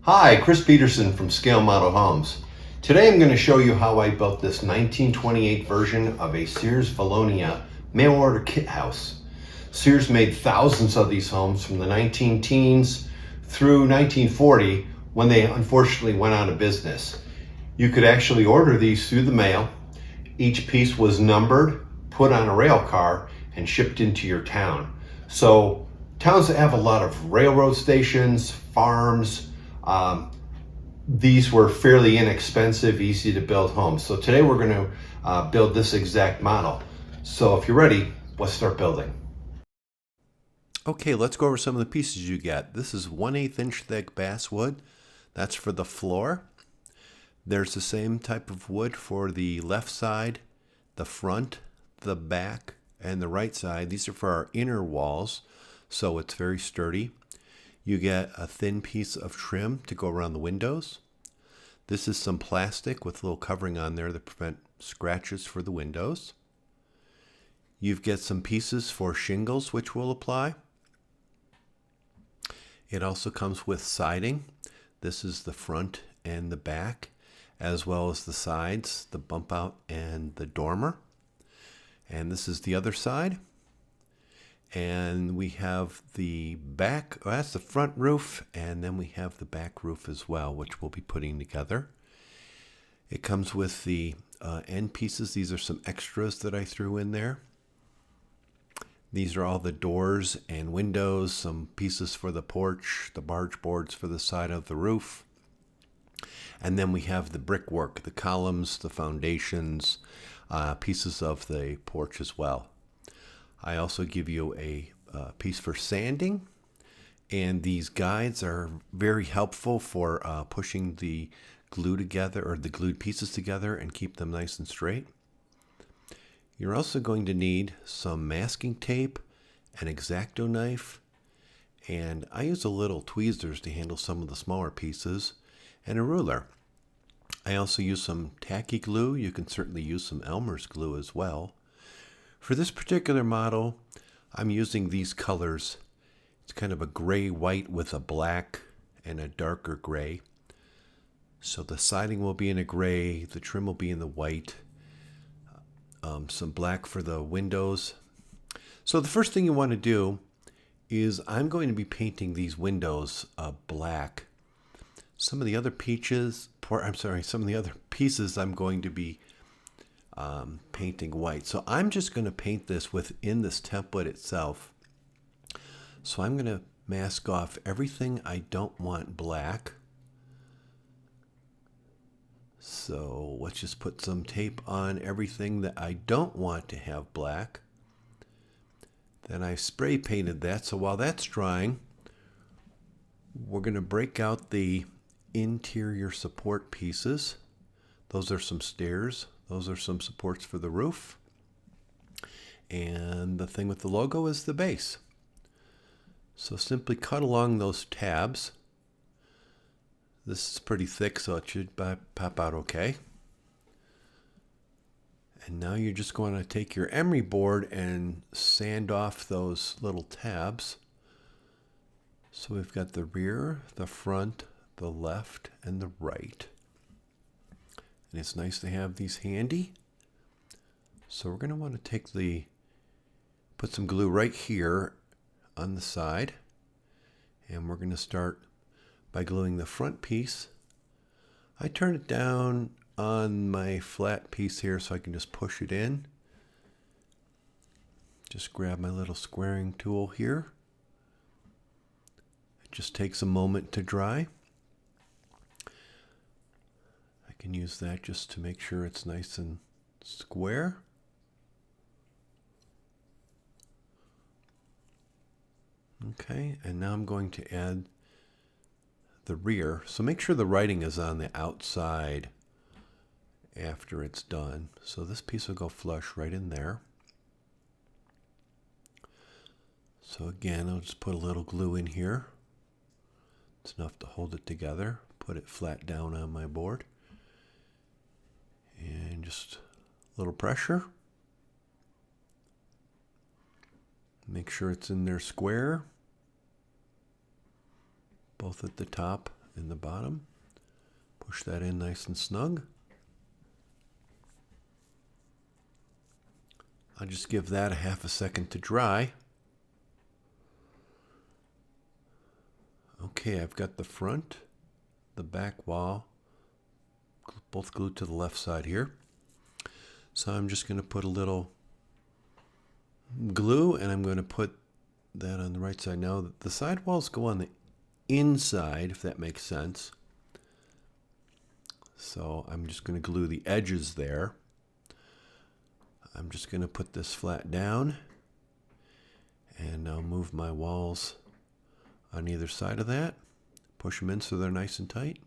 Hi, Chris Peterson from Scale Model Homes. Today I'm going to show you how I built this 1928 version of a Sears Vallonia mail order kit house. Sears made thousands of these homes from the 19 teens through 1940 when they unfortunately went out of business. You could actually order these through the mail. Each piece was numbered, put on a rail car, and shipped into your town. So towns that have a lot of railroad stations, farms, these were fairly inexpensive, easy to build homes. So today we're going to build this exact model. So if you're ready, let's start building. Okay, let's go over some of the pieces you get. This is 1/8 inch thick basswood. That's for the floor. There's the same type of wood for the left side, the front, the back, and the right side. These are for our inner walls, so it's very sturdy. You get a thin piece of trim to go around the windows. This is some plastic with a little covering on there to prevent scratches for the windows. You get some pieces for shingles which we'll apply. It also comes with siding. This is the front and the back, as well as the sides, the bump out and the dormer. And this is the other side. And we have the back, that's the front roof, and then we have the back roof as well, which we'll be putting together. It comes with the end pieces. These are some extras that I threw in there. These are all the doors and windows, some pieces for the porch, the barge boards for the side of the roof. And then we have the brickwork, the columns, the foundations, pieces of the porch as well. I also give you a piece for sanding, and these guides are very helpful for pushing the glue together, or the glued pieces together, and keep them nice and straight. You're also going to need some masking tape, an X-Acto knife, and I use a little tweezers to handle some of the smaller pieces, and a ruler. I also use some tacky glue. You can certainly use some Elmer's glue as well. For this particular model, I'm using these colors. It's kind of a gray-white with a black and a darker gray. So the siding will be in a gray, the trim will be in the white, some black for the windows. So the first thing you want to do is I'm going to be painting these windows black. Some of the other pieces I'm going to be painting white. So I'm just going to paint this within this template itself. So I'm going to mask off everything I don't want black. So let's just put some tape on everything that I don't want to have black. Then I spray painted that. So while that's drying, we're going to break out the interior support pieces. Those are some stairs. Those are some supports for the roof. And the thing with the logo is the base. So simply cut along those tabs. This is pretty thick, so it should pop out okay. And now you're just going to take your emery board and sand off those little tabs. So we've got the rear, the front, the left, and the right. And it's nice to have these handy. So we're going to want to put some glue right here on the side. And we're going to start by gluing the front piece. I turn it down on my flat piece here so I can just push it in. Just grab my little squaring tool here. It just takes a moment to dry. Can use that just to make sure it's nice and square. Okay, and now I'm going to add the rear. So make sure the writing is on the outside after it's done. So this piece will go flush right in there. So again, I'll just put a little glue in here. It's enough to hold it together. Put it flat down on my board. And just a little pressure. Make sure it's in there square, both at the top in the bottom. Push that in nice and snug. I'll just give that a half a second to dry. Okay, I've got the front, the back wall, both glued to the left side here. So I'm just going to put a little glue and I'm going to put that on the right side. Now the side walls go on the inside, if that makes sense. So I'm just going to glue the edges there. I'm just going to put this flat down and I'll move my walls on either side of that. Push them in so they're nice and tight.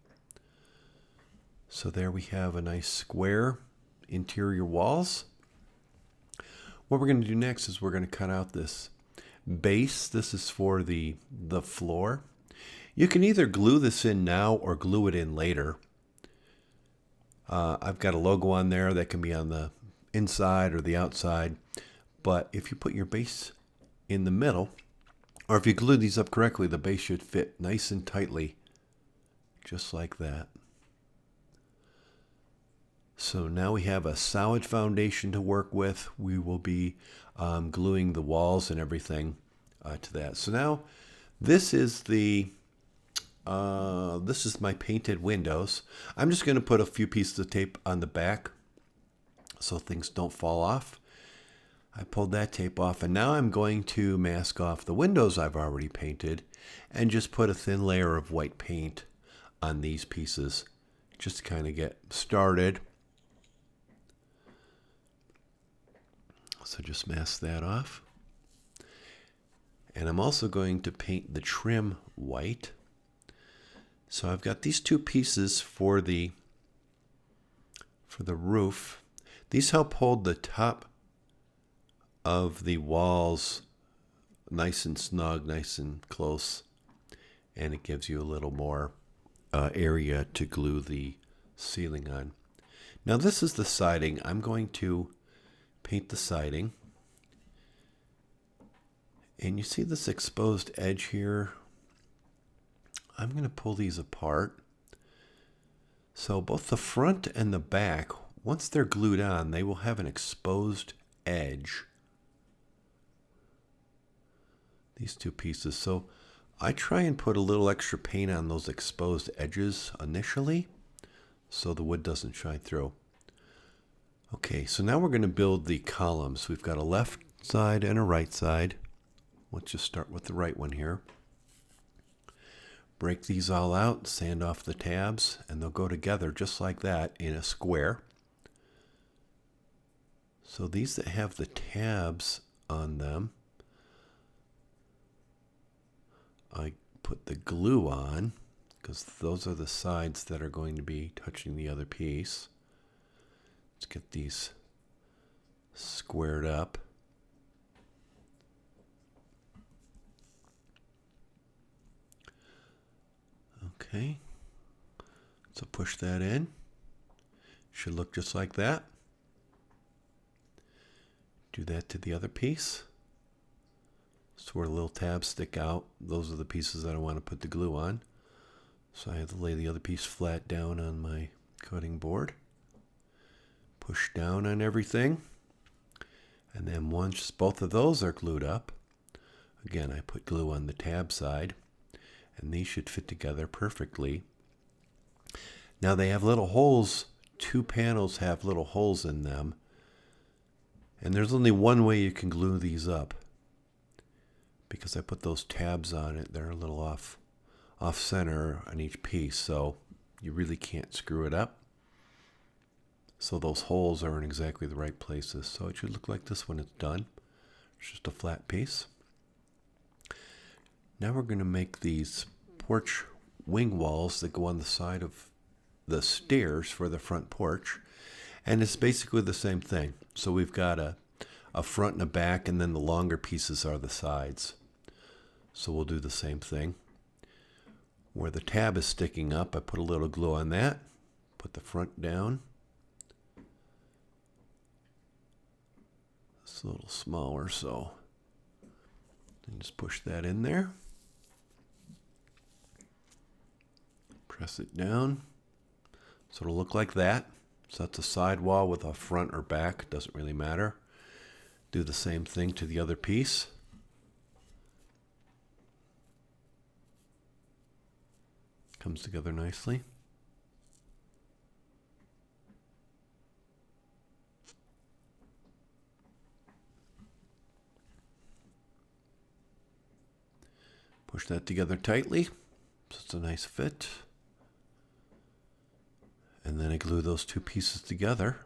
So there we have a nice square interior walls. What we're going to do next is we're going to cut out this base. This is for the floor. You can either glue this in now or glue it in later. I've got a logo on there that can be on the inside or the outside, but if you put your base in the middle, or if you glue these up correctly, the base should fit nice and tightly, just like that. So now we have a solid foundation to work with. We will be gluing the walls and everything to that. So now this is my painted windows. I'm just going to put a few pieces of tape on the back so things don't fall off. I pulled that tape off, and now I'm going to mask off the windows I've already painted and just put a thin layer of white paint on these pieces just to kind of get started. So just mask that off. And I'm also going to paint the trim white. So I've got these two pieces for the roof. These help hold the top of the walls nice and snug, nice and close, and it gives you a little more area to glue the ceiling on. Now this is the siding. I'm going to paint the siding, and you see this exposed edge here. I'm going to pull these apart. So both the front and the back, once they're glued on, they will have an exposed edge. These two pieces. So I try and put a little extra paint on those exposed edges initially so the wood doesn't shine through. Okay, so now we're going to build the columns. We've got a left side and a right side. Let's just start with the right one here. Break these all out, sand off the tabs, and they'll go together just like that in a square. So these that have the tabs on them, I put the glue on because those are the sides that are going to be touching the other piece. Let's get these squared up. Okay, so push that in. Should look just like that. Do that to the other piece. So where the little tabs stick out, those are the pieces that I want to put the glue on. So I have to lay the other piece flat down on my cutting board. Push down on everything. And then once both of those are glued up, again, I put glue on the tab side, and these should fit together perfectly. Now they have little holes. Two panels have little holes in them. And there's only one way you can glue these up. Because I put those tabs on it, they're a little off center on each piece, so you really can't screw it up. So those holes are in exactly the right places. So it should look like this when it's done. It's just a flat piece. Now we're going to make these porch wing walls that go on the side of the stairs for the front porch. And it's basically the same thing. So we've got a front and a back, and then the longer pieces are the sides. So we'll do the same thing. Where the tab is sticking up, I put a little glue on that. Put the front down. It's a little smaller, so and just push that in there. Press it down. So it'll look like that. So that's a side wall with a front or back. Doesn't really matter. Do the same thing to the other piece. Comes together nicely. Push that together tightly so it's a nice fit. And then I glue those two pieces together.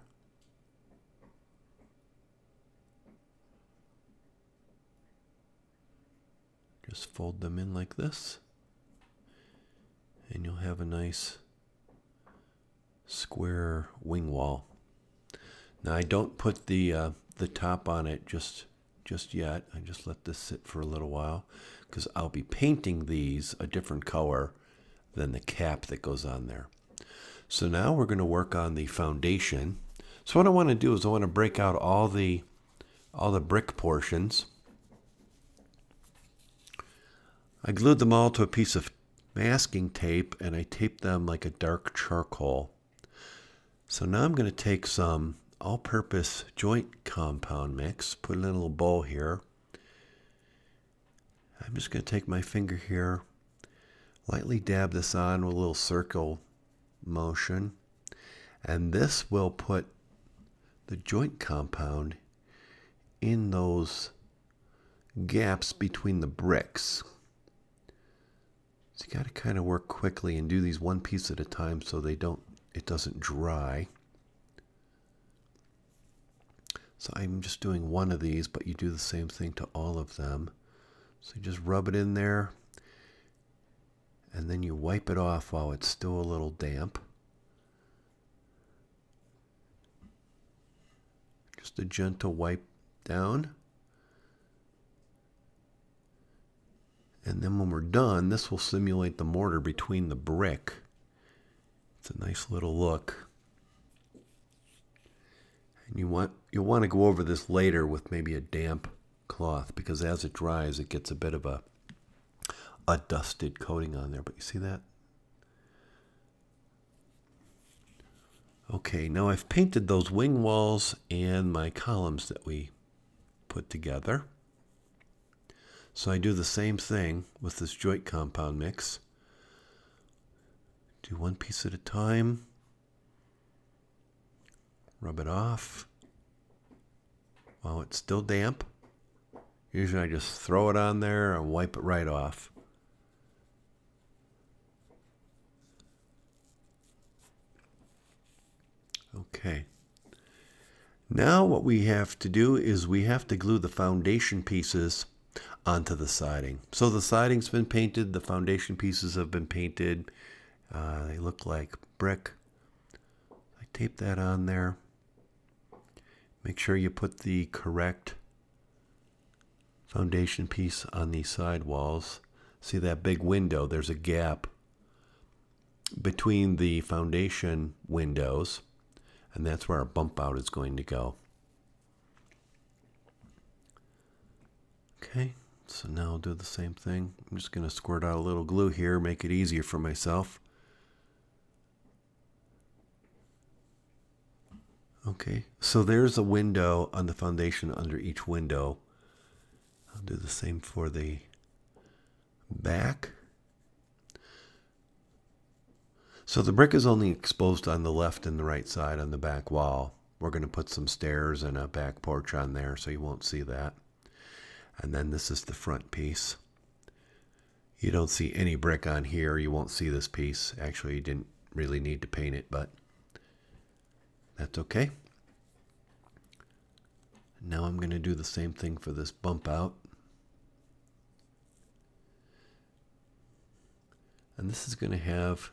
Just fold them in like this. And you'll have a nice square wing wall. Now I don't put the top on it just yet. I just let this sit for a little while because I'll be painting these a different color than the cap that goes on there. So now we're going to work on the foundation. So what I want to do is I want to break out all the brick portions. I glued them all to a piece of masking tape and I taped them like a dark charcoal. So now I'm going to take some all-purpose joint compound mix, put it in a little bowl here. I'm just going to take my finger here, lightly dab this on with a little circle motion, and this will put the joint compound in those gaps between the bricks. So you got to kind of work quickly and do these one piece at a time so it doesn't dry. So I'm just doing one of these, but you do the same thing to all of them. So you just rub it in there, and then you wipe it off while it's still a little damp. Just a gentle wipe down. And then when we're done, this will simulate the mortar between the brick. It's a nice little look. And you'll want to go over this later with maybe a damp cloth because as it dries, it gets a bit of a dusted coating on there. But you see that? Okay, now I've painted those wing walls and my columns that we put together. So I do the same thing with this joint compound mix. Do one piece at a time. Rub it off while it's still damp. Usually I just throw it on there and wipe it right off. Okay. Now what we have to do is we have to glue the foundation pieces onto the siding. So the siding's been painted, the foundation pieces have been painted. They look like brick. I tape that on there. Make sure you put the correct foundation piece on these side walls. See that big window? There's a gap between the foundation windows, and that's where our bump out is going to go. Okay, so now I'll do the same thing. I'm just going to squirt out a little glue here, make it easier for myself. Okay, so there's a window on the foundation under each window. I'll do the same for the back. So the brick is only exposed on the left and the right side on the back wall. We're going to put some stairs and a back porch on there so you won't see that. And then this is the front piece. You don't see any brick on here. You won't see this piece. Actually, you didn't really need to paint it, but that's okay. Now I'm going to do the same thing for this bump out. And this is going to have,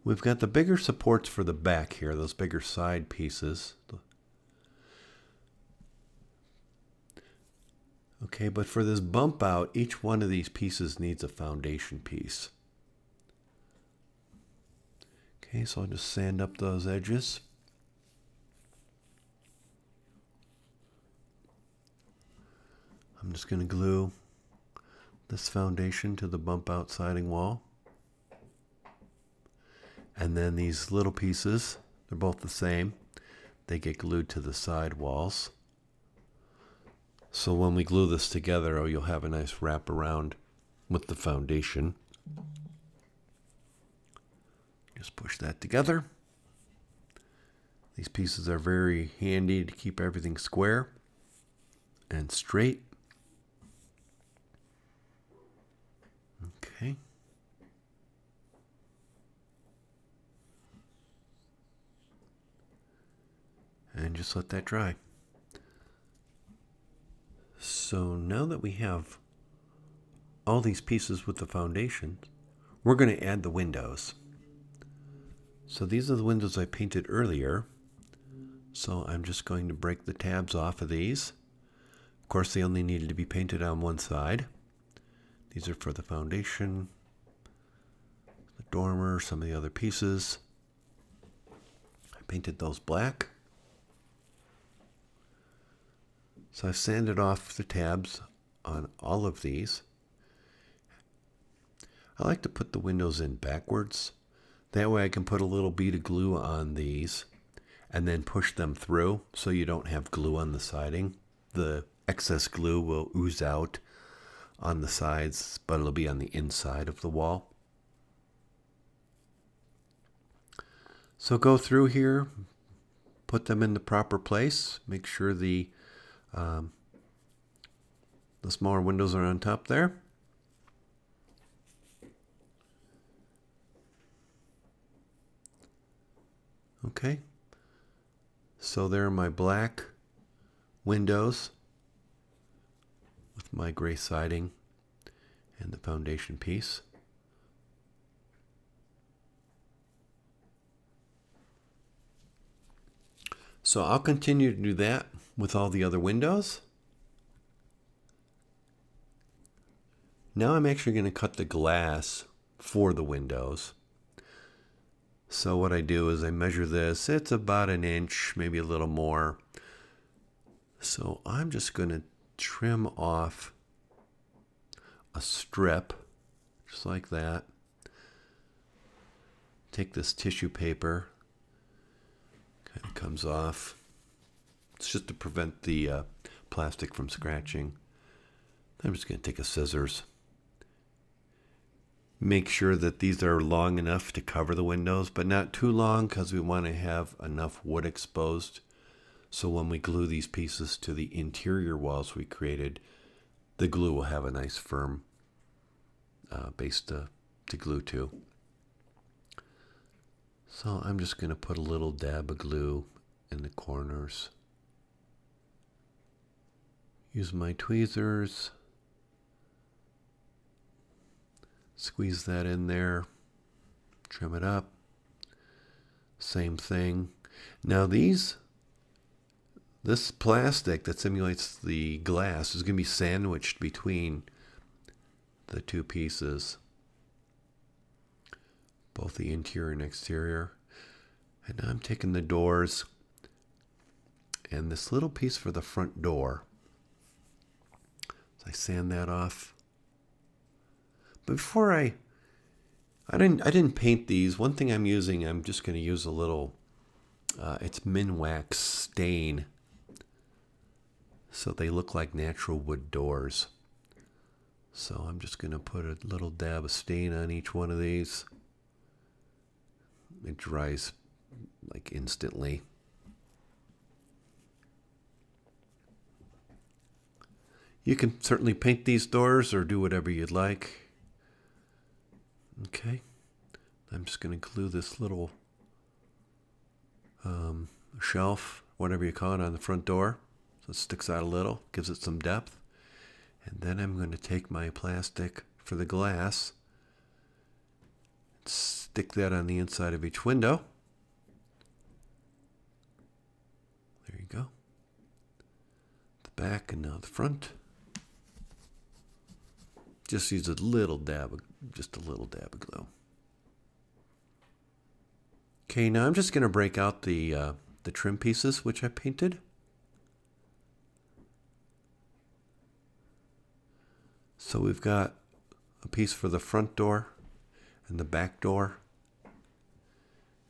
we've got the bigger supports for the back here, those bigger side pieces. Okay, but for this bump out, each one of these pieces needs a foundation piece. Okay, so I'll just sand up those edges. I'm just going to glue this foundation to the bump out siding wall. And then these little pieces, they're both the same. They get glued to the side walls. So when we glue this together, you'll have a nice wrap around with the foundation. Just push that together. These pieces are very handy to keep everything square and straight. Okay. And just let that dry. So now that we have all these pieces with the foundation, we're going to add the windows. So these are the windows I painted earlier. So I'm just going to break the tabs off of these. Of course, they only needed to be painted on one side. These are for the foundation, the dormer, some of the other pieces. I painted those black. So I've sanded off the tabs on all of these. I like to put the windows in backwards. That way I can put a little bead of glue on these and then push them through so you don't have glue on the siding. The excess glue will ooze out on the sides, but it'll be on the inside of the wall. So go through here, put them in the proper place, make sure the smaller windows are on top there. Okay, so there are my black windows with my gray siding and the foundation piece. So I'll continue to do that with all the other windows. Now I'm actually going to cut the glass for the windows. So what I do is I measure this. It's about an inch, maybe a little more. So I'm just going to trim off a strip, just like that. Take this tissue paper, kind of comes off. It's just to prevent the plastic from scratching. I'm just going to take a scissors. Make sure that these are long enough to cover the windows, but not too long because we want to have enough wood exposed. So when we glue these pieces to the interior walls we created, the glue will have a nice firm base to glue to. So I'm just going to put a little dab of glue in the corners. Use my tweezers. Squeeze that in there. Trim it up. Same thing. Now this plastic that simulates the glass is going to be sandwiched between the two pieces, both the interior and exterior. And now I'm taking the doors and this little piece for the front door. So I sand that off. But before I didn't paint these. One thing I'm using, I'm just going to use a little, it's Minwax stain. So they look like natural wood doors. So I'm just going to put a little dab of stain on each one of these. It dries like instantly. You can certainly paint these doors or do whatever you'd like. Okay, I'm just going to glue this little shelf, whatever you call it, on the front door. So it sticks out a little, gives it some depth. And then I'm going to take my plastic for the glass, stick that on the inside of each window. There you go. The back and now the front. Just use a little dab of glue. Okay, now I'm just going to break out the trim pieces which I So we've got a piece for the front door and the back door.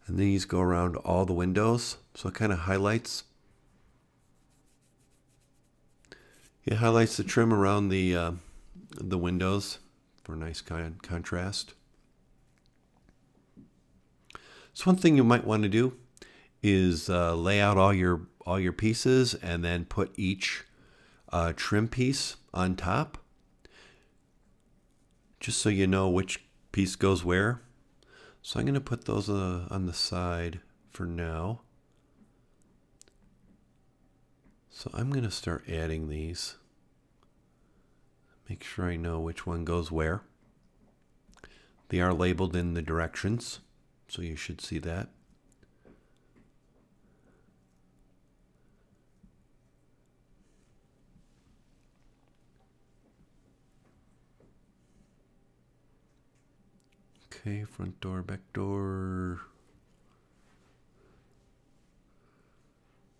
And these go around all the windows. So it kind of highlights. It highlights the trim around the windows for a nice contrast. So one thing you might want to do is lay out all your pieces and then put each trim piece on top, just so you know which piece goes where. So I'm going to put those on the side for now. So I'm going to start adding these. Make sure I know which one goes where. They are labeled in the directions, so you should see that. Okay, front door, back door.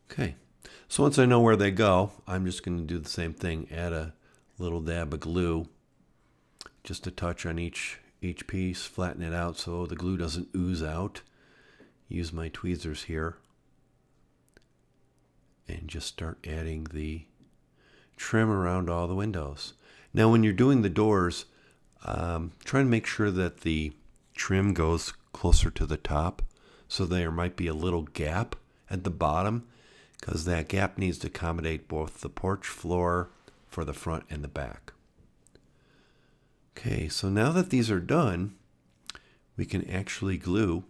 Okay, so once I know where they go, I'm just going to do the same thing. Add a little dab of glue, just a touch on each piece, flatten it out so the glue doesn't ooze out. Use my tweezers here and just start adding the trim around all the windows. Now when you're doing the doors, try and make sure that the trim goes closer to the top, so there might be a little gap at the bottom, because that gap needs to accommodate both the porch floor for the front and the back. Okay, so now that these are done, we can actually glue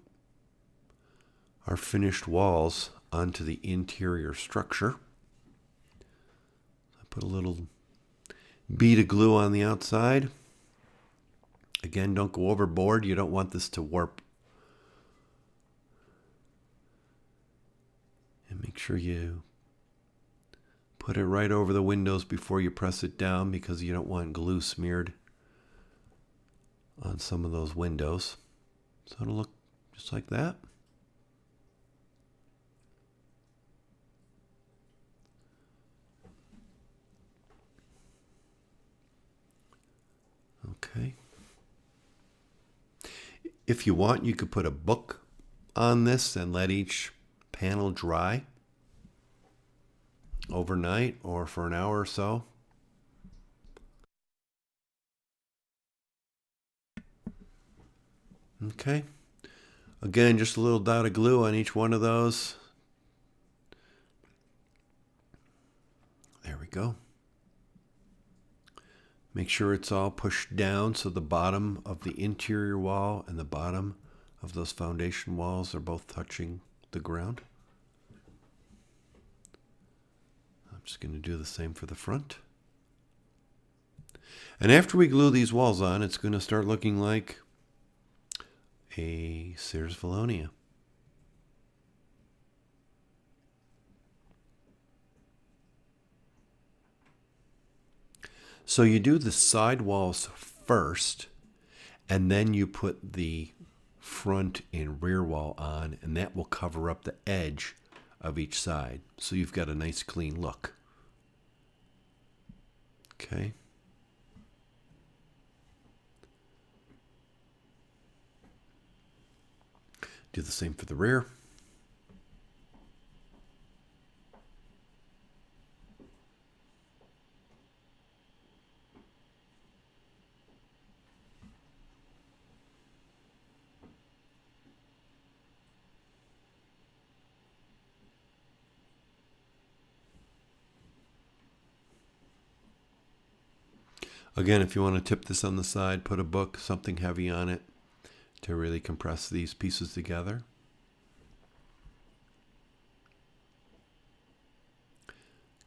our finished walls onto the interior structure. I put a little bead of glue on the outside. Again, don't go overboard. You don't want this to warp. And make sure you put it right over the windows before you press it down, because you don't want glue smeared on some of those windows. So it'll look just like that. Okay. If you want, you could put a book on this and let each panel dry overnight or for an hour or so. Okay. Again, just a little dot of glue on each one of those. There we go. Make sure it's all pushed down so the bottom of the interior wall and the bottom of those foundation walls are both touching the ground. I'm just going to do the same for the front. And after we glue these walls on, it's going to start looking like a Sears Vallonia. So you do the side walls first, and then you put the front and rear wall on, and that will cover up the edge of each side. So you've got a nice clean look. Okay. Do the same for the rear. Again, if you want to tip this on the side, put a book, something heavy on it to really compress these pieces together.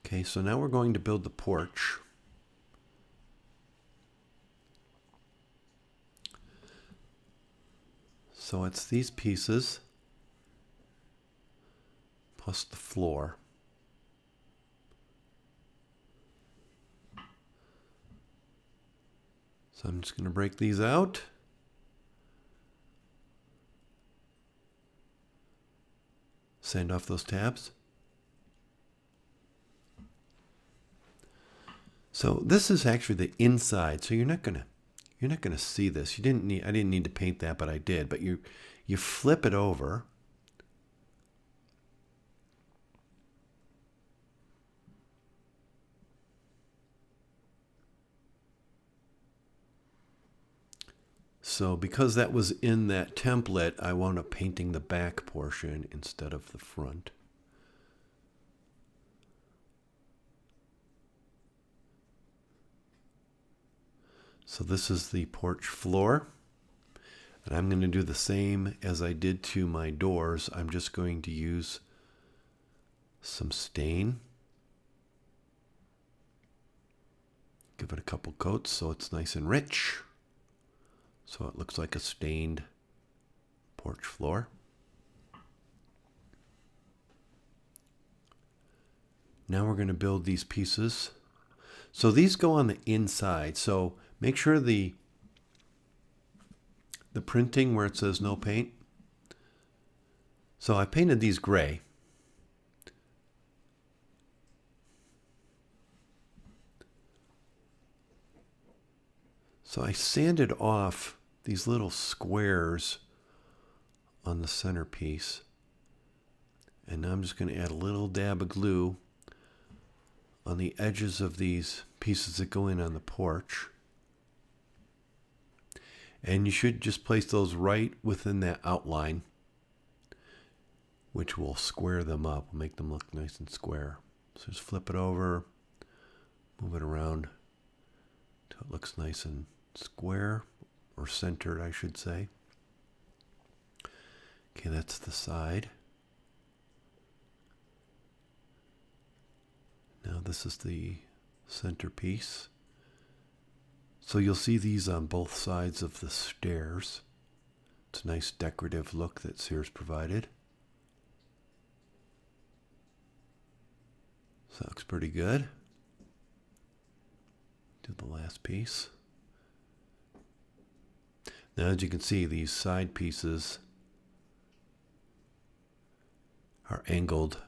Okay, so now we're going to build the porch. So it's these pieces plus the floor. So I'm just going to break these out. Sand off those tabs. So this is actually the inside. So you're not gonna see this. I didn't need to paint that, but I did. But you flip it over. So because that was in that template, I wound up painting the back portion instead of the front. So this is the porch floor. And I'm going to do the same as I did to my doors. I'm just going to use some stain. Give it a couple coats so it's nice and rich. So it looks like a stained porch floor. Now we're going to build these pieces. So these go on the inside. So make sure the printing where it says no paint. So I painted these gray. So I sanded off these little squares on the centerpiece. And now I'm just going to add a little dab of glue on the edges of these pieces that go in on the porch. And you should just place those right within that outline, which will square them up, make them look nice and square. So just flip it over, move it around until it looks nice and square, or centered, I should say. Okay, that's the side. Now this is the centerpiece. So you'll see these on both sides of the stairs. It's a nice decorative look that Sears provided. So that looks pretty good. Do the last piece. Now as you can see, these side pieces are angled.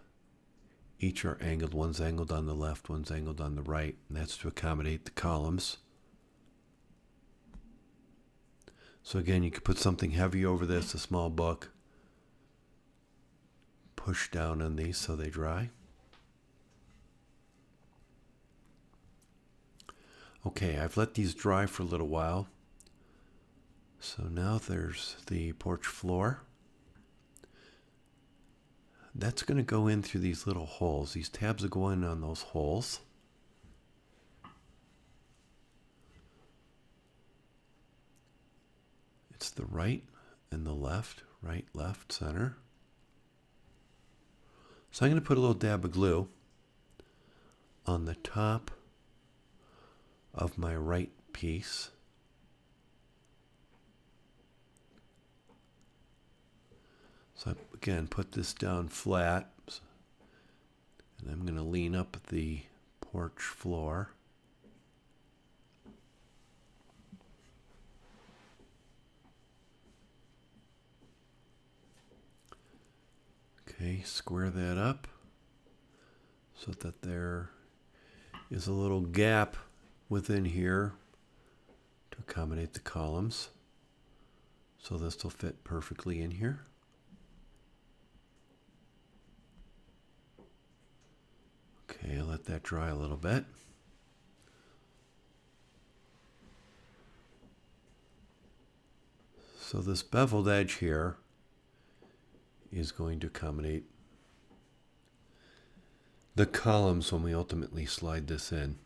Each are angled. One's angled on the left, one's angled on the right. And that's to accommodate the columns. So again, you could put something heavy over this, a small book. Push down on these so they dry. Okay, I've let these dry for a little while. So now there's the porch floor. That's going to go in through these little holes. These tabs will go in on those holes. It's the right and the left, right, left, center. So I'm going to put a little dab of glue on the top of my right piece. So I, again, put this down flat, and I'm going to lean up the porch floor. Okay, square that up so that there is a little gap within here to accommodate the columns. So this will fit perfectly in here. Okay, I'll let that dry a little bit. So this beveled edge here is going to accommodate the columns when we ultimately slide this in.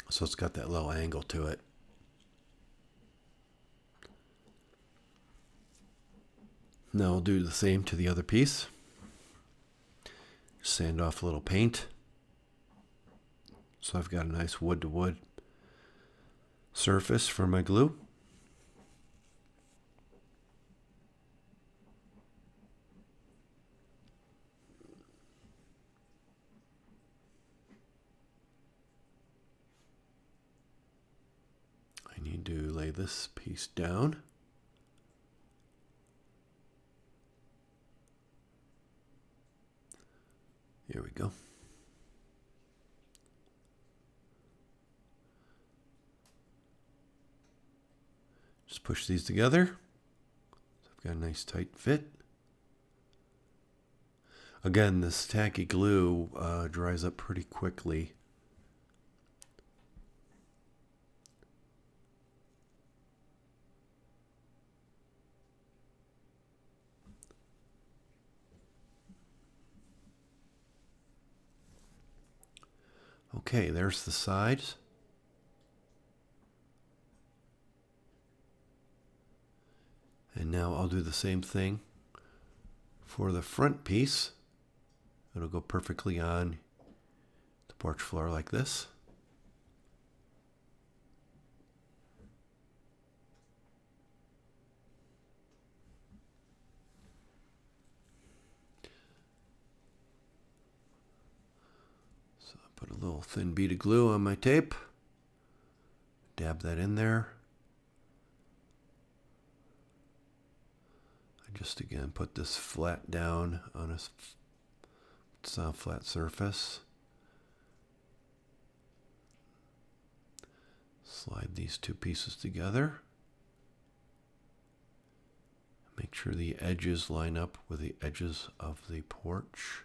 So it's got that little angle to it. Now I'll do the same to the other piece. Sand off a little paint. So I've got a nice wood-to-wood surface for my glue. I need to lay this piece down. Here we go. Just push these together. So I've got a nice tight fit. Again, this tacky glue dries up pretty quickly. Okay, there's the sides. And now I'll do the same thing for the front piece. It'll go perfectly on the porch floor like this. So I put a little thin bead of glue on my tape. Dab that in there. I just again put this flat down on a flat surface. Slide these two pieces together. Make sure the edges line up with the edges of the porch.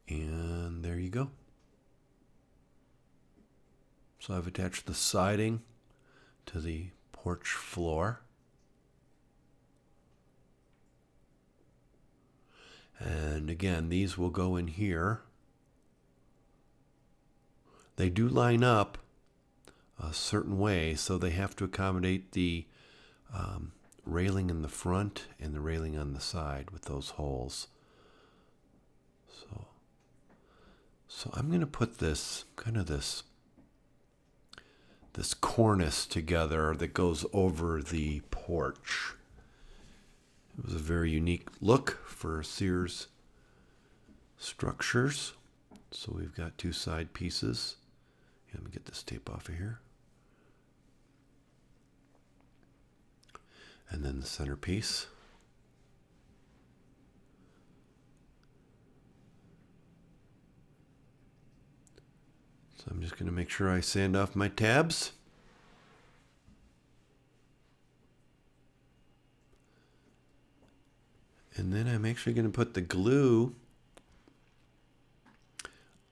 And there you go. So I've attached the siding to the porch floor. And again, these will go in here. They do line up a certain way, so they have to accommodate the railing in the front and the railing on the side with those holes. So I'm going to put this this cornice together that goes over the porch. It was a very unique look for Sears structures. So we've got two side pieces. Let me get this tape off of here. And then the center piece. So I'm just going to make sure I sand off my tabs. And then I'm actually going to put the glue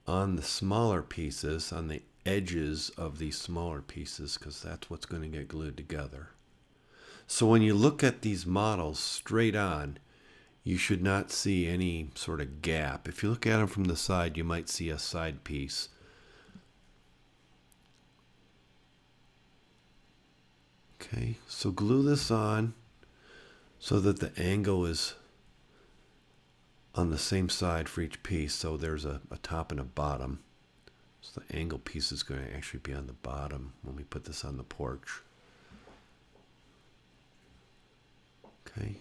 on the smaller pieces, on the edges of these smaller pieces, because that's what's going to get glued together. So when you look at these models straight on, you should not see any sort of gap. If you look at them from the side, you might see a side piece. Okay, so glue this on so that the angle is on the same side for each piece. So there's a top and a bottom. So the angle piece is going to actually be on the bottom when we put this on the porch. Okay.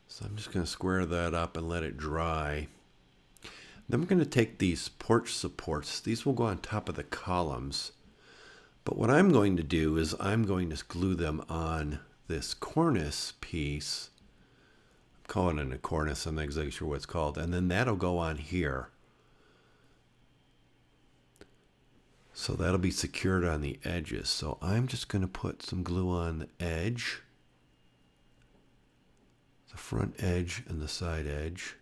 So I'm just going to square that up and let it dry. Then we're going to take these porch supports. These will go on top of the columns. But what I'm going to do is I'm going to glue them on this cornice piece. I'm calling it a cornice. I'm not exactly sure what it's called. And then that'll go on here. So that'll be secured on the edges. So I'm just going to put some glue on the edge. The front edge and the side edge.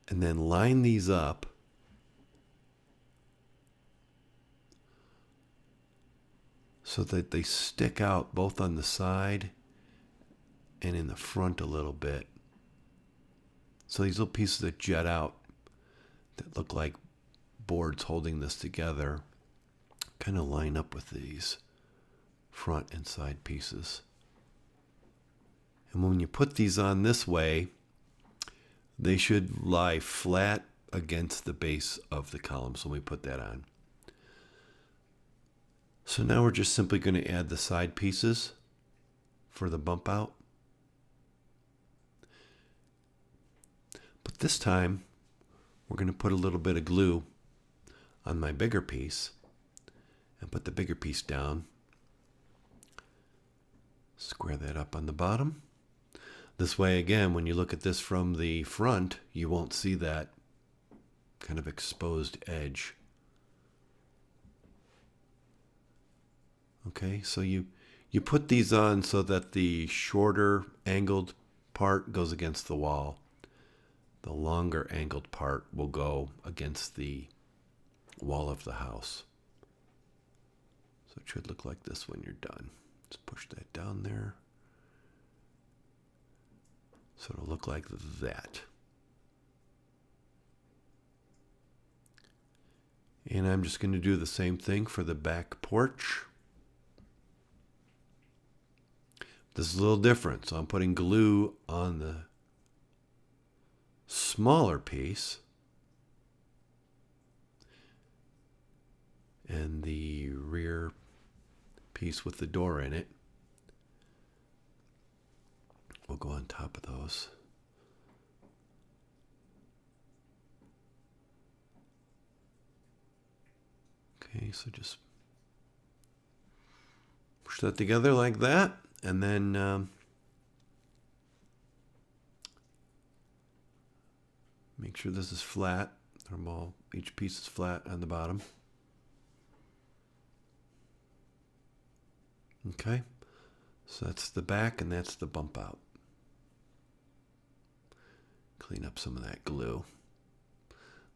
And then line these up so that they stick out both on the side and in the front a little bit. So these little pieces that jet out that look like boards holding this together kind of line up with these front and side pieces. And when you put these on this way, they should lie flat against the base of the column. So let me put that on. So now we're just simply going to add the side pieces for the bump out. But this time we're going to put a little bit of glue on my bigger piece and put the bigger piece down. Square that up on the bottom. This way, again, when you look at this from the front, you won't see that kind of exposed edge. Okay, so you put these on so that the shorter angled part goes against the wall. The longer angled part will go against the wall of the house. So it should look like this when you're done. Just push that down there. So it'll look like that. And I'm just going to do the same thing for the back porch. This is a little different, so I'm putting glue on the smaller piece and the rear piece with the door in it will go on top of those. Okay, so just push that together like that, and then make sure this is flat. Each piece is flat on the bottom. Okay, so that's the back and that's the bump out. Clean up some of that glue.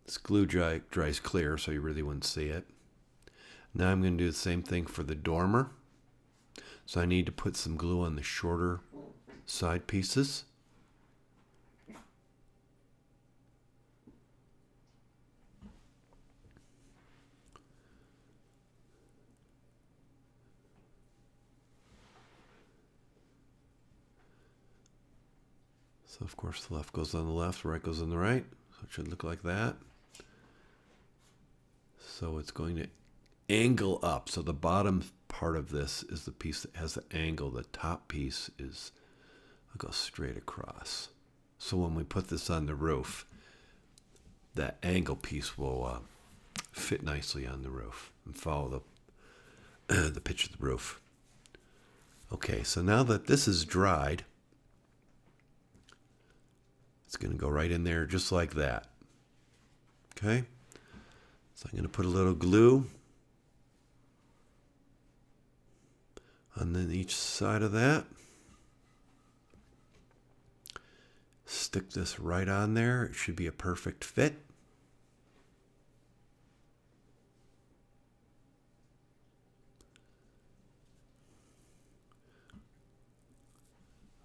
This glue dries clear, so you really wouldn't see it. Now I'm going to do the same thing for the dormer. So I need to put some glue on the shorter side pieces. So of course the left goes on the left, right goes on the right. So it should look like that. So it's going to angle up. So the bottom part of this is the piece that has the angle. The top piece will go straight across. So when we put this on the roof, that angle piece will fit nicely on the roof and follow the pitch of the roof. Okay, so now that this is dried, it's going to go right in there just like that. Okay, so I'm going to put a little glue on then each side of that. Stick this right on there. It should be a perfect fit.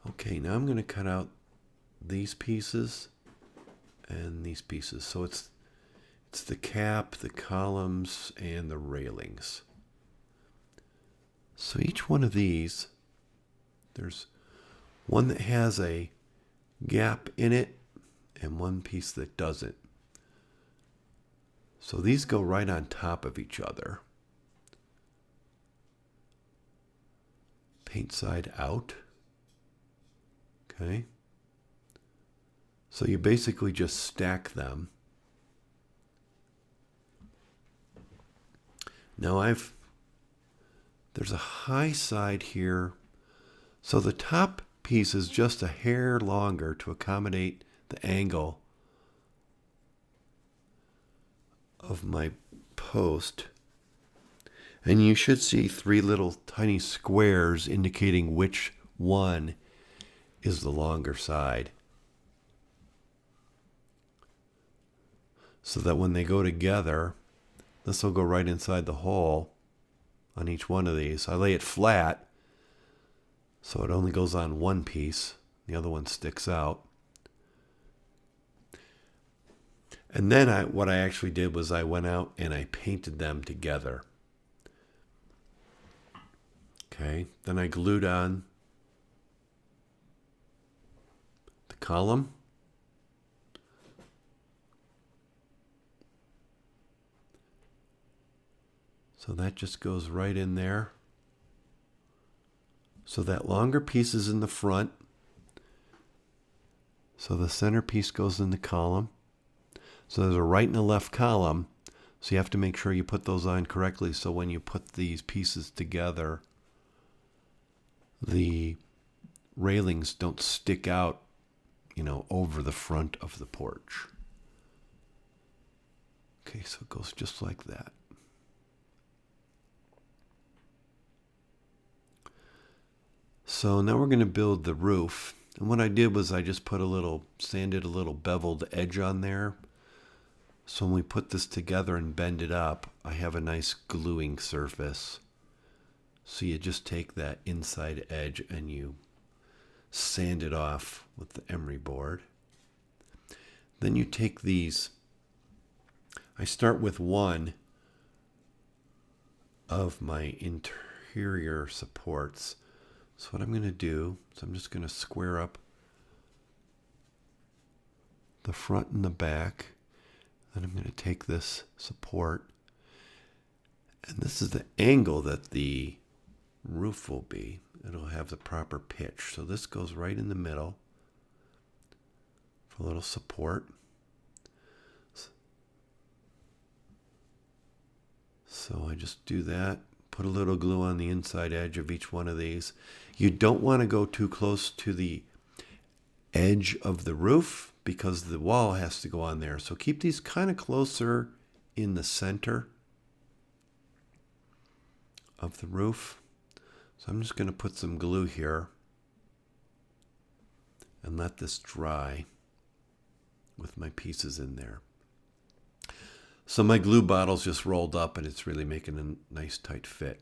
Okay, now I'm going to cut out these pieces and these pieces. So it's the cap, the columns, and the railings. So each one of these, there's one that has a gap in it and one piece that doesn't. So these go right on top of each other. Paint side out. Okay. So you basically just stack them. Now there's a high side here. So the top piece is just a hair longer to accommodate the angle of my post. And you should see 3 little tiny squares indicating which one is the longer side. So that when they go together, this will go right inside the hole on each one of these. I lay it flat, so it only goes on one piece. The other one sticks out. And then what I actually did was I went out and I painted them together. Okay, then I glued on the column. So that just goes right in there. So that longer piece is in the front. So the center piece goes in the column. So there's a right and a left column. So you have to make sure you put those on correctly so when you put these pieces together, the railings don't stick out, over the front of the porch. Okay, so it goes just like that. So now we're going to build the roof. And what I did was I just sanded a little beveled edge on there. So when we put this together and bend it up, I have a nice gluing surface. So you just take that inside edge and you sand it off with the emery board. Then you take these. I start with one of my interior supports. So what I'm going to do is I'm just going to square up the front and the back. Then I'm going to take this support. And this is the angle that the roof will be. It'll have the proper pitch. So this goes right in the middle for a little support. So I just do that. Put a little glue on the inside edge of each one of these. You don't want to go too close to the edge of the roof because the wall has to go on there. So keep these kind of closer in the center of the roof. So I'm just going to put some glue here and let this dry with my pieces in there. So my glue bottle's just rolled up and it's really making a nice tight fit.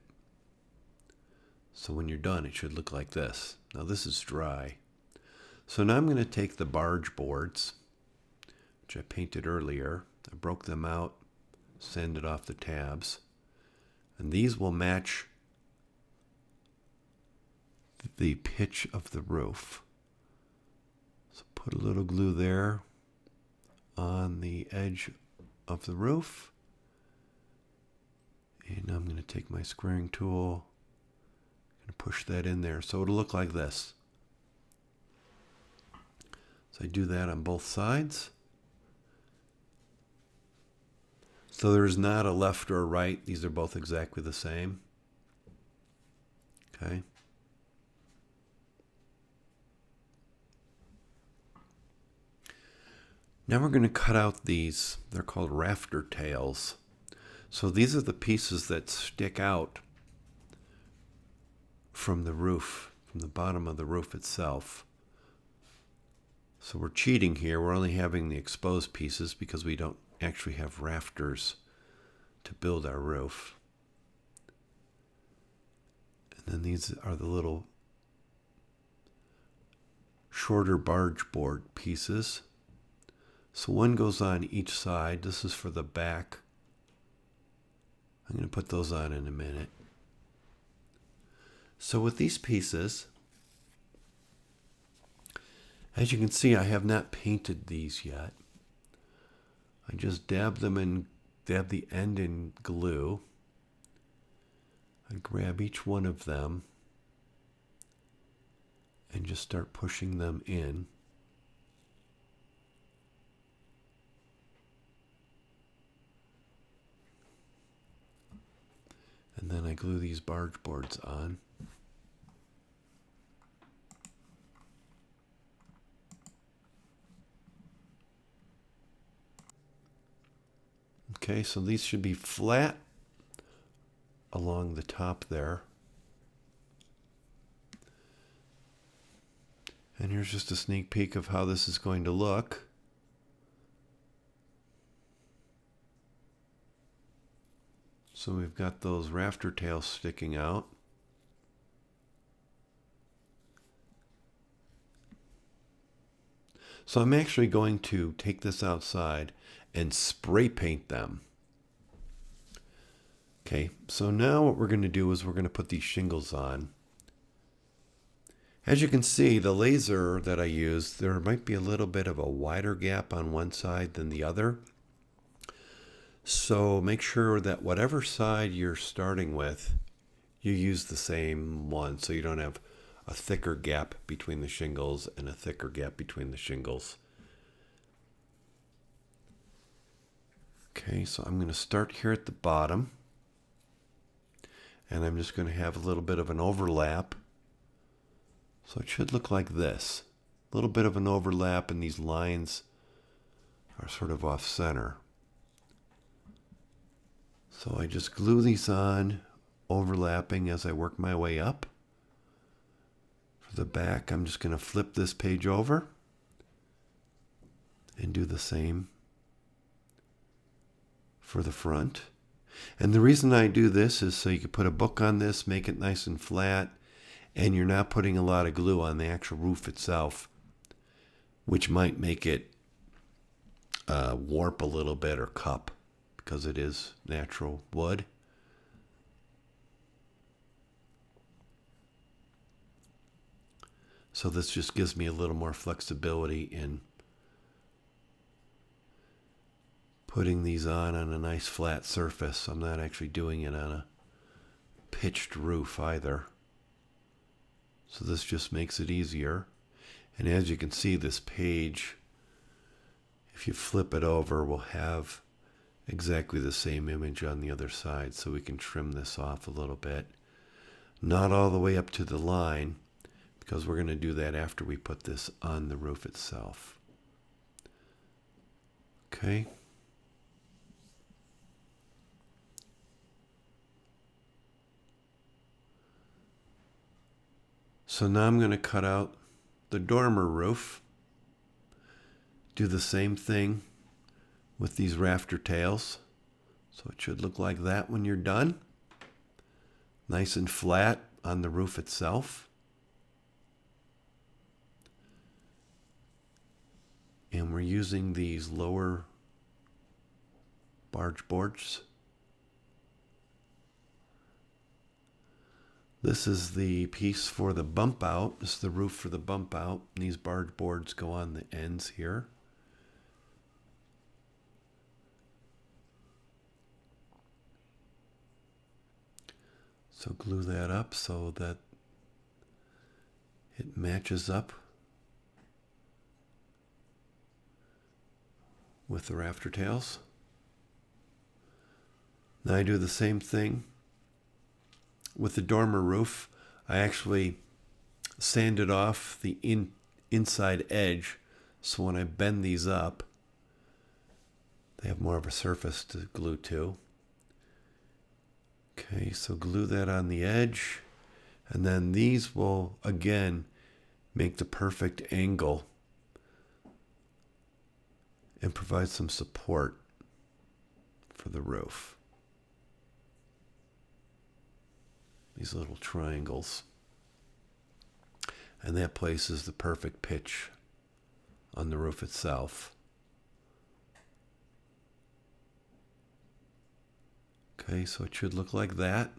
So when you're done, it should look like this. Now this is dry. So now I'm going to take the barge boards, which I painted earlier. I broke them out, sanded off the tabs, and these will match the pitch of the roof. So put a little glue there on the edge of the roof. And I'm going to take my squaring tool and push that in there so it'll look like this. So I do that on both sides. So there's not a left or a right. These are both exactly the same. Okay. Now we're going to cut out these. They're called rafter tails. So these are the pieces that stick out from the roof, from the bottom of the roof itself. So we're cheating here. We're only having the exposed pieces because we don't actually have rafters to build our roof. And then these are the little shorter barge board pieces. So one goes on each side. This is for the back. I'm going to put those on in a minute. So with these pieces, as you can see, I have not painted these yet. I just dab the end in glue. I grab each one of them and just start pushing them in. And then I glue these barge boards on. Okay, so these should be flat along the top there. And here's just a sneak peek of how this is going to look. So we've got those rafter tails sticking out. So I'm actually going to take this outside and spray paint them. Okay, so now what we're going to do is we're going to put these shingles on. As you can see, the laser that I used, there might be a little bit of a wider gap on one side than the other. So So make sure that whatever side you're starting with, you use the same one so you don't have a thicker gap between the shingles and a thicker gap between the shingles. Okay, so I'm going to start here at the bottom, and I'm just going to have a little bit of an overlap. So it should look like this. A little bit of an overlap, and these lines are sort of off center. So I just glue these on, overlapping as I work my way up. For the back, I'm just going to flip this page over and do the same for the front. And the reason I do this is so you can put a book on this, make it nice and flat, and you're not putting a lot of glue on the actual roof itself, which might make it warp a little bit or cup because it is natural wood. So this just gives me a little more flexibility in putting these on a nice flat surface. I'm not actually doing it on a pitched roof either. So this just makes it easier. And as you can see, this page, if you flip it over, will have exactly the same image on the other side. So we can trim this off a little bit. Not all the way up to the line, because we're going to do that after we put this on the roof itself. Okay. So now I'm going to cut out the dormer roof. Do the same thing with these rafter tails. So it should look like that when you're done. Nice and flat on the roof itself. And we're using these lower barge boards. This is the piece for the bump out. This is the roof for the bump out. And these barge boards go on the ends here. So glue that up so that it matches up with the rafter tails. Now I do the same thing with the dormer roof. I actually sanded off the inside edge, so when I bend these up, they have more of a surface to glue to. Okay, so glue that on the edge, and then these will again make the perfect angle and provide some support for the roof. These little triangles. And that places the perfect pitch on the roof itself. Okay, so it should look like that.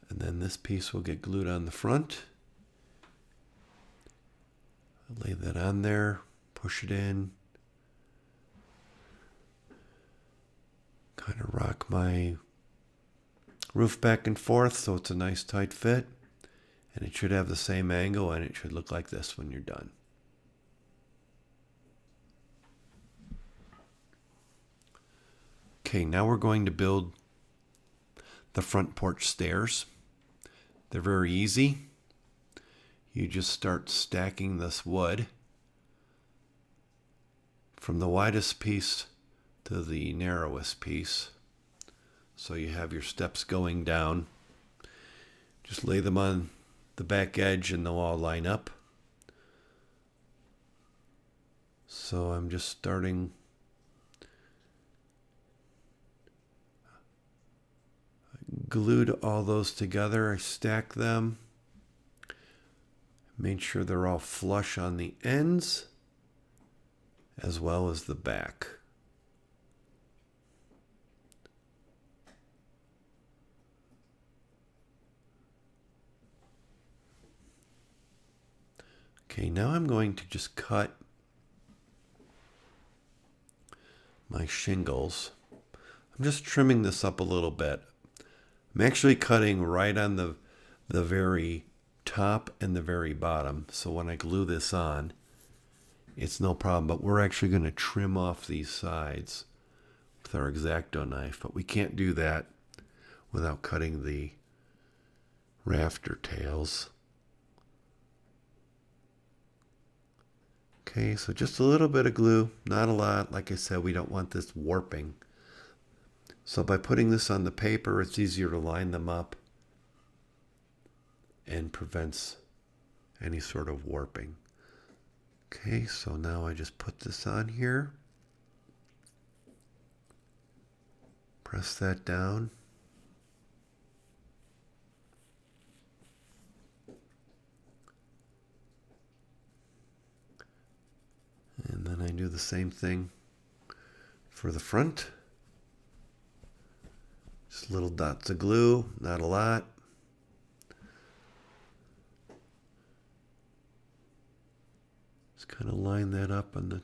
And then this piece will get glued on the front. Lay that on there, push it in. Kind of rock my roof back and forth so it's a nice tight fit. And it should have the same angle, and it should look like this when you're done. Okay, now we're going to build the front porch stairs. They're very easy. You just start stacking this wood from the widest piece to the narrowest piece. So you have your steps going down. Just lay them on the back edge and they'll all line up. So I'm just starting glued all those together. I stack them. Made sure they're all flush on the ends as well as the back. Okay, now I'm going to just cut my shingles. I'm just trimming this up a little bit. I'm actually cutting right on the very top and the very bottom. So when I glue this on, it's no problem. But we're actually going to trim off these sides with our X-Acto knife. But we can't do that without cutting the rafter tails. Okay, so just a little bit of glue, not a lot. Like I said, we don't want this warping. So by putting this on the paper, it's easier to line them up and prevents any sort of warping. Okay, so now I just put this on here. Press that down. And then I do the same thing for the front. Just little dots of glue, not a lot. Just kind of line that up on the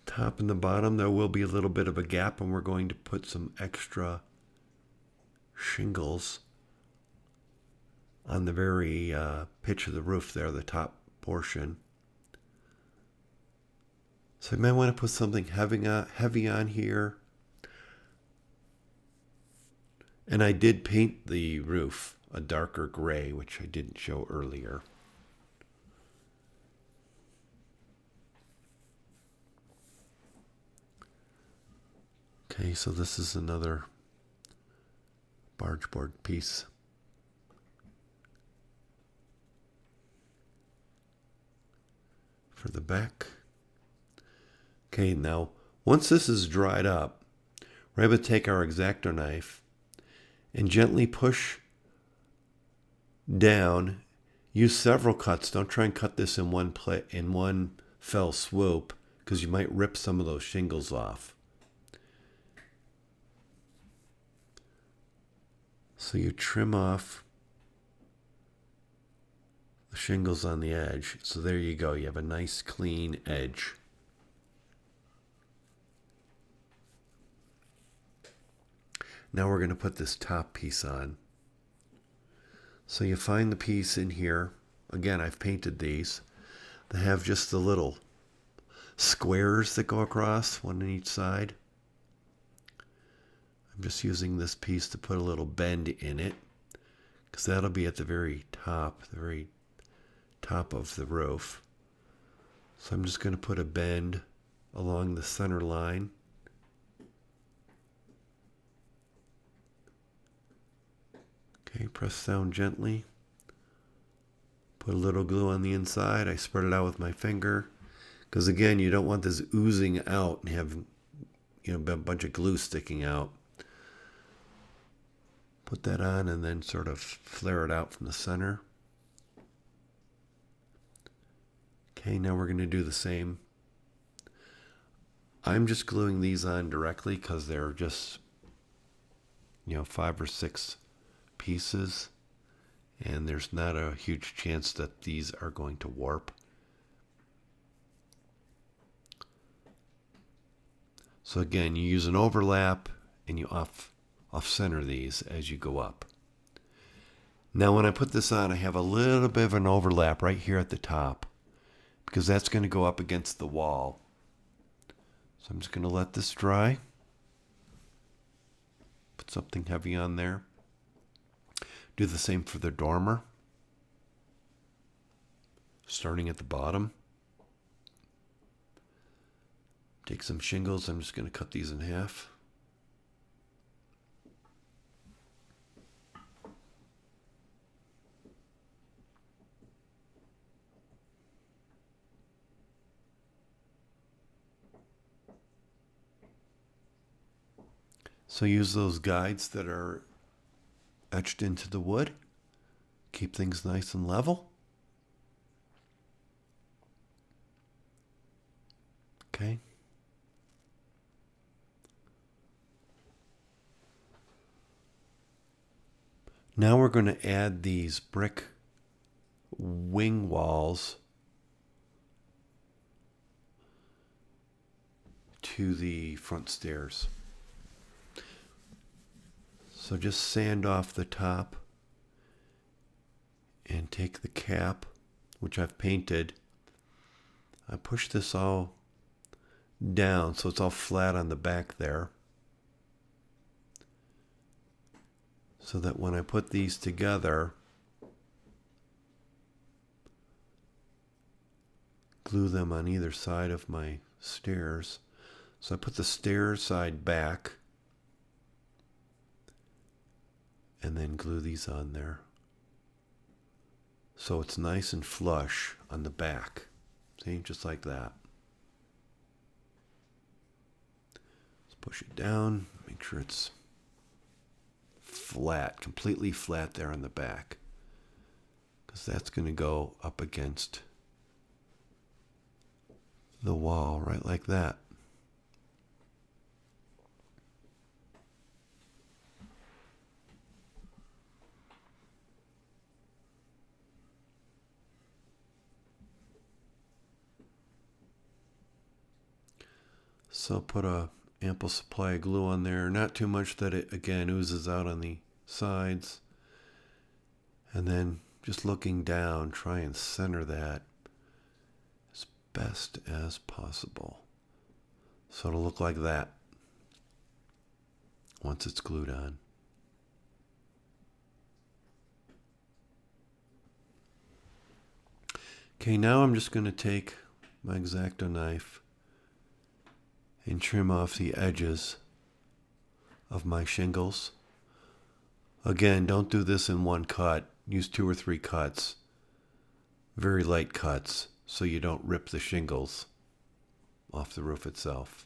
top and the bottom. There will be a little bit of a gap, and we're going to put some extra shingles on the very pitch of the roof there, the top portion. So you might want to put something heavy on here. And I did paint the roof a darker gray, which I didn't show earlier. Okay, so this is another barge board piece. For the back. Okay, now once this is dried up, we're able to take our X-Acto knife and gently push down. Use several cuts. Don't try and cut this in one fell swoop, because you might rip some of those shingles off. So you trim off the shingles on the edge. So there you go. You have a nice clean edge. Now we're going to put this top piece on. So you find the piece in here. Again, I've painted these. They have just the little squares that go across, one on each side. I'm just using this piece to put a little bend in it, because that'll be at the very top of the roof. So I'm just going to put a bend along the center line. Okay, press down gently. Put a little glue on the inside. I spread it out with my finger, because again, you don't want this oozing out and have a bunch of glue sticking out. Put that on and then sort of flare it out from the center. Okay, now we're going to do the same. I'm just gluing these on directly because they're just 5 or 6 pieces, and there's not a huge chance that these are going to warp. So again, you use an overlap and you off center these as you go up. Now when I put this on, I have a little bit of an overlap right here at the top, because that's going to go up against the wall. So I'm just going to let this dry. Put something heavy on there. Do the same for the dormer. Starting at the bottom. Take some shingles. I'm just going to cut these in half. So use those guides that are etched into the wood. Keep things nice and level. Okay. Now we're going to add these brick wing walls to the front stairs. So just sand off the top and take the cap, which I've painted. I push this all down so it's all flat on the back there, so that when I put these together, glue them on either side of my stairs. So I put the stair side back and then glue these on there so it's nice and flush on the back. See, just like that. Let's push it down, make sure it's flat, completely flat there on the back, because that's going to go up against the wall right like that. So put a ample supply of glue on there, not too much that it again oozes out on the sides, and then just looking down, try and center that as best as possible so it'll look like that once it's glued on. Okay, now I'm just going to take my X-Acto knife and trim off the edges of my shingles. Again, don't do this in one cut. Use 2 or 3 cuts. Very light cuts so you don't rip the shingles off the roof itself.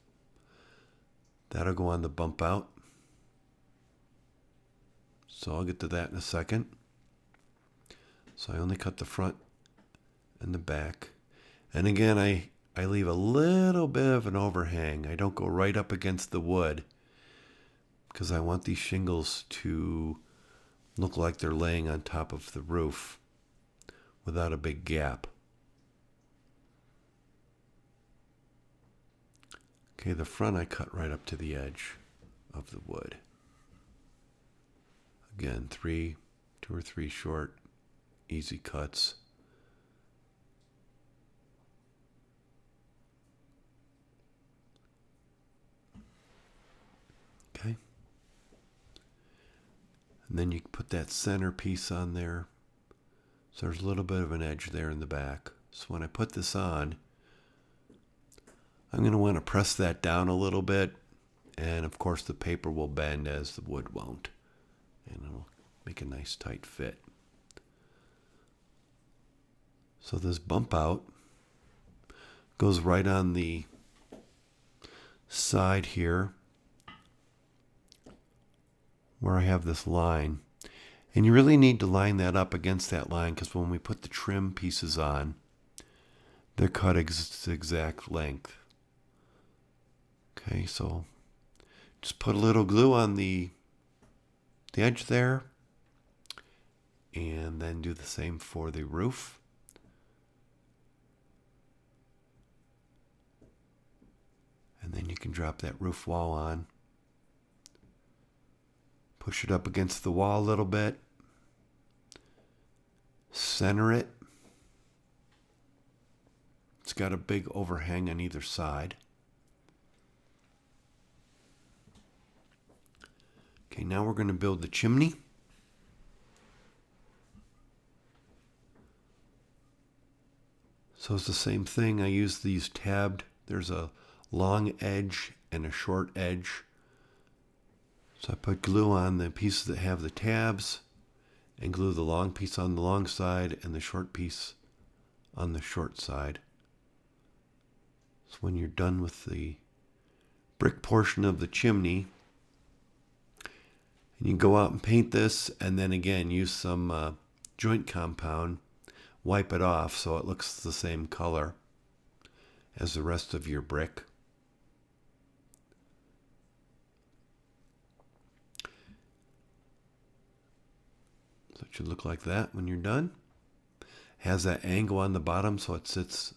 That'll go on the bump out. So I'll get to that in a second. So I only cut the front and the back. And again, I leave a little bit of an overhang. I don't go right up against the wood because I want these shingles to look like they're laying on top of the roof without a big gap. Okay, the front I cut right up to the edge of the wood. Again, 2 or 3 short, easy cuts. Okay. And then you put that center piece on there. So there's a little bit of an edge there in the back. So when I put this on, I'm going to want to press that down a little bit. And of course the paper will bend as the wood won't. And it'll make a nice tight fit. So this bump out goes right on the side here where I have this line. And you really need to line that up against that line because when we put the trim pieces on, they're cut exact length. Okay, so just put a little glue on the edge there and then do the same for the roof. And then you can drop that roof wall on. Push it up against the wall a little bit. Center it. It's got a big overhang on either side. Okay, now we're going to build the chimney. So it's the same thing. I use these tabbed. There's a long edge and a short edge. So I put glue on the pieces that have the tabs and glue the long piece on the long side and the short piece on the short side. So when you're done with the brick portion of the chimney, and you go out and paint this and then again use some joint compound, wipe it off so it looks the same color as the rest of your brick. So it should look like that when you're done. has that angle on the bottom so it sits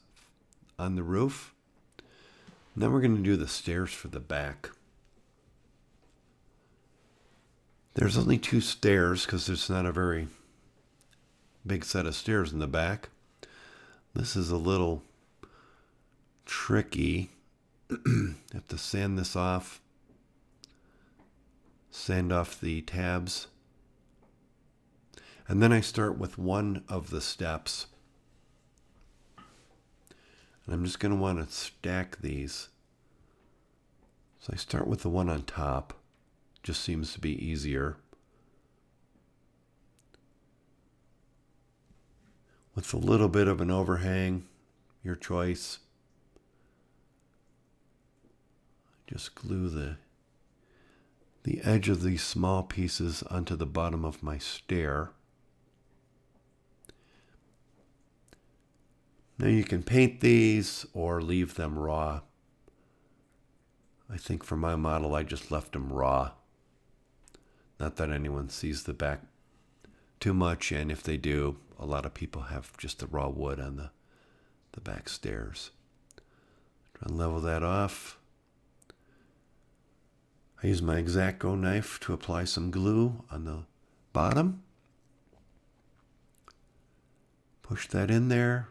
on the roof. And then we're going to do the stairs for the back. There's only 2 stairs because there's not a very big set of stairs in the back. This is a little tricky. Have to sand this off. Sand off the tabs. And then I start with one of the steps. And I'm just going to want to stack these. So I start with the one on top. Just seems to be easier. With a little bit of an overhang, your choice. Just glue the edge of these small pieces onto the bottom of my stair. Now you can paint these or leave them raw. I think for my model I just left them raw. Not that anyone sees the back too much, and if they do, a lot of people have just the raw wood on the back stairs. Try and level that off. I use my X-Acto knife to apply some glue on the bottom. Push that in there,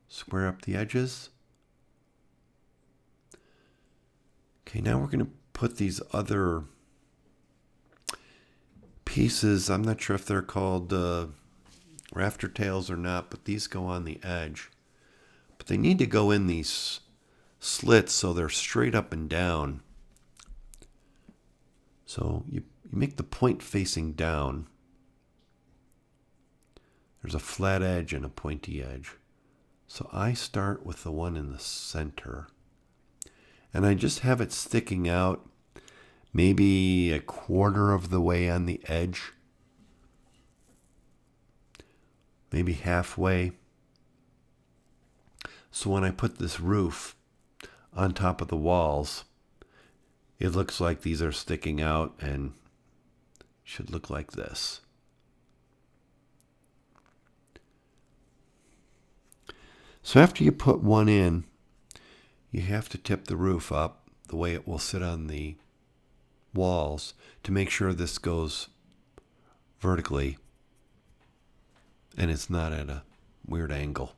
square up the edges. Okay, now we're going to put these other pieces. I'm not sure if they're called rafter tails or not, but these go on the edge. But they need to go in these slits so they're straight up and down. So you make the point facing down. There's a flat edge and a pointy edge. So I start with the one in the center. And I just have it sticking out maybe a quarter of the way on the edge. Maybe halfway. So when I put this roof on top of the walls, it looks like these are sticking out and should look like this. So after you put one in, you have to tip the roof up the way it will sit on the walls to make sure this goes vertically and it's not at a weird angle.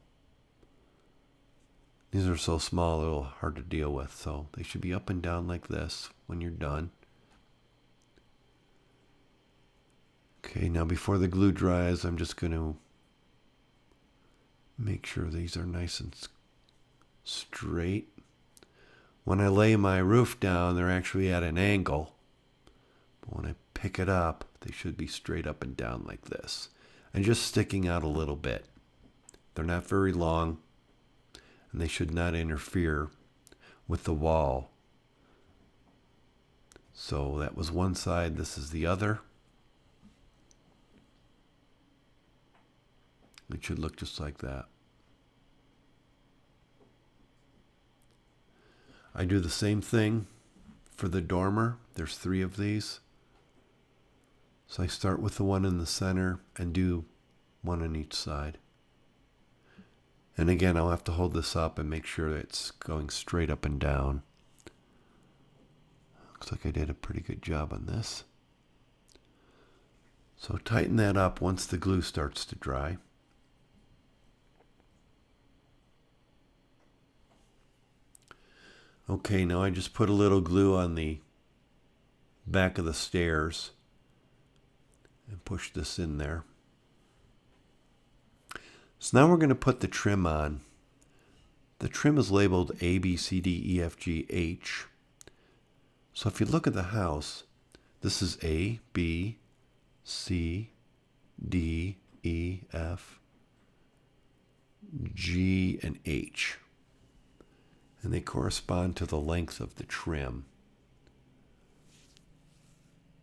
These are so small, a little hard to deal with, so they should be up and down like this when you're done. Okay, now before the glue dries, I'm just going to make sure these are nice and straight. When I lay my roof down, they're actually at an angle. But when I pick it up, they should be straight up and down like this. And just sticking out a little bit. They're not very long, and they should not interfere with the wall. So that was one side, this is the other. It should look just like that. I do the same thing for the dormer. There's 3 of these. So I start with the one in the center and do one on each side. And again, I'll have to hold this up and make sure it's going straight up and down. Looks like I did a pretty good job on this. So tighten that up once the glue starts to dry. Okay, now I just put a little glue on the back of the stairs and push this in there. So now we're going to put the trim on. The trim is labeled A, B, C, D, E, F, G, H. So if you look at the house, this is A, B, C, D, E, F, G, and H. And they correspond to the length of the trim.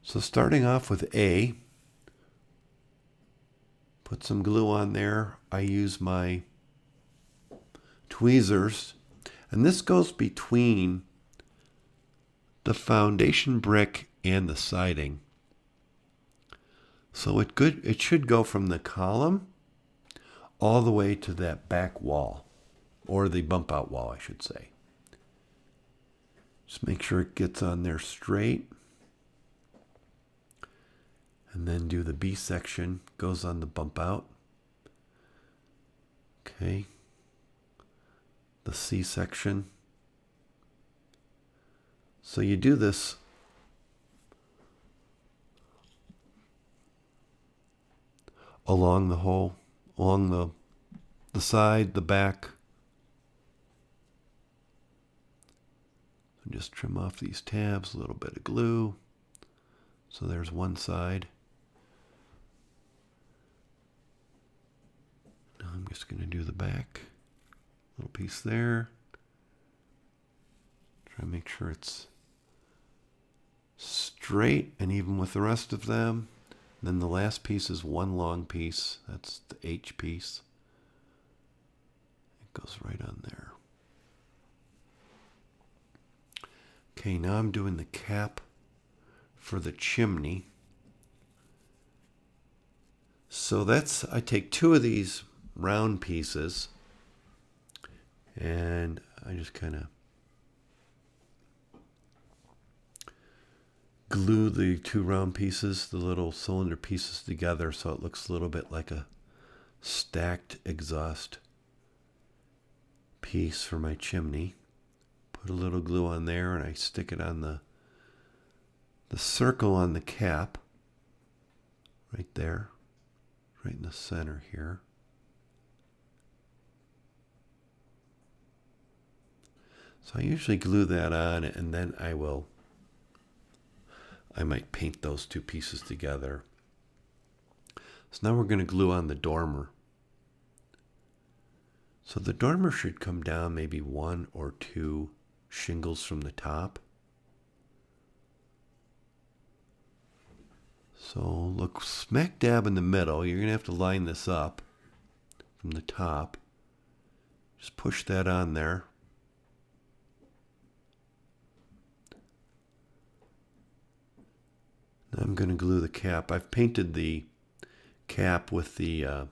So starting off with A, put some glue on there. I use my tweezers, and this goes between the foundation brick and the siding. So it should go from the column all the way to that back wall, or the bump out wall, I should say. Just make sure it gets on there straight. And then do the B section, goes on the bump out. Okay. The C section. So you do this along the whole, along the side, the back. And just trim off these tabs, a little bit of glue. So there's one side. Now I'm just going to do the back. Little piece there. Try to make sure it's straight and even with the rest of them. And then the last piece is one long piece. That's the H piece. It goes right on there. Okay, now I'm doing the cap for the chimney. So I take two of these round pieces and I just kind of glue the two round pieces, the little cylinder pieces together so it looks a little bit like a stacked exhaust piece for my chimney. Put a little glue on there and I stick it on the circle on the cap right there, right in the center here. So I usually glue that on and then I might paint those two pieces together. So now we're going to glue on the dormer. So the dormer should come down maybe one or two shingles from the top. So look smack dab in the middle. You're going to have to line this up from the top. Just push that on there. Now I'm going to glue the cap. I've painted the cap with the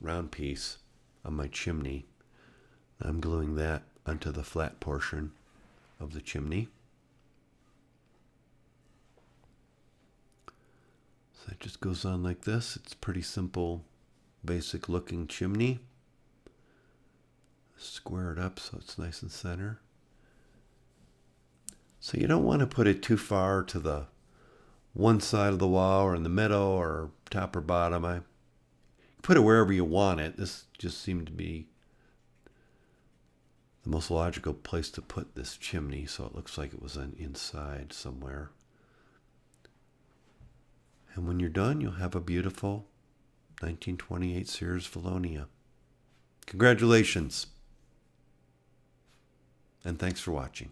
round piece on my chimney. I'm gluing that onto the flat portion of the chimney. So it just goes on like this. It's pretty simple, basic looking chimney. Square it up so it's nice and center. So you don't want to put it too far to the one side of the wall or in the middle or top or bottom. I put it wherever you want it. This just seemed to be the most logical place to put this chimney so it looks like it was on inside somewhere. And when you're done, you'll have a beautiful 1928 Sears Vallonia. Congratulations. And thanks for watching.